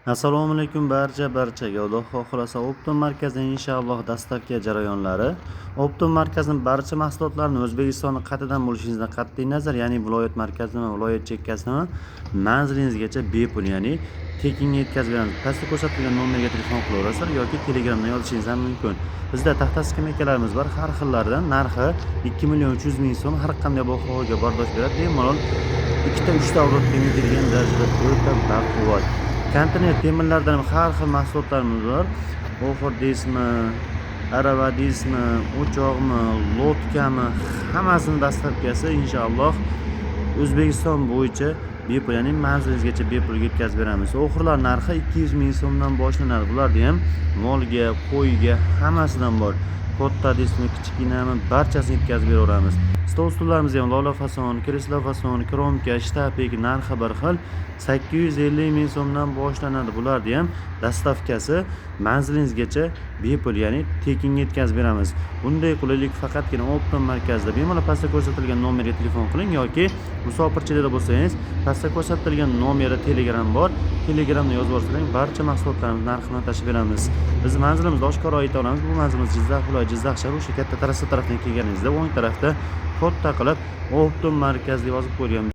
Assalomu alaykum barchaga. Xudo xohlasa Optom markazining inshaalloh dastlabki jarayonlari. Optom markazining barcha mahsulotlarini O'zbekistonning qatidan bo'lishingizdan qat'iy nazar, ya'ni viloyat markazimi, viloyat chekkasimi, manzilingizgacha bepul, ya'ni tekinga yetkazib beramiz. Pastda ko'rsatilgan nomerga telefon qilaverasizlar yoki Telegramdan yozishingiz ham mumkin. Bizda taxta skameykalarimiz bor, har xillaridan. Narxi 2.300.000 so'm, har qanday bahoga bardosh beradi. Bemalol 2 ta 3 ta avlod kengaytirilgan darajada o'ta baquvvat. Konteyner temirlardan har xil mahsulotlarimiz bor. Oxir deysizmi, arava deysizmi, o'choqmi, lotkami, hammasini dastlabkasi inshaalloh O'zbekiston bo'yicha bepul, ya'ni manzilingizgacha bepul yetkazib beramiz. Oxirlar narxi 200.000 so'mdan boshlanadi. Bularda ham molga, qo'yga hammasidan bor. Katta deysizmi, kichkinami, barchasini yetkazib beraveramiz. Stol stullarimiz ham lola fason, kreslo fason, kromka, shtapik narxi bir xil 850.000 so'mdan boshlanadi. Bularda ham dastavkasi manzilingizgacha bepul, ya'ni tekinga yetkazib beramiz. Bunday qulaylik faqatgina Optom markazida. Bemalol pastda ko'rsatilgan nomerga telefon qiling yoki musofirchilikda bo'lsangiz, pastda ko'rsatilgan nomerda Telegram bor. Telegramda yozib yuborsangiz barcha mahsulotlarimiz narxini tashib beramiz. Biz manzilimizni oshkora ayta olamiz. Bu manzilimiz Jizzax viloyati Jizzax shahri o'sha katta trassa tarafdan kelganingizda o'ng tarafda katta qilib Optom markazi deb yozib qo'ygan.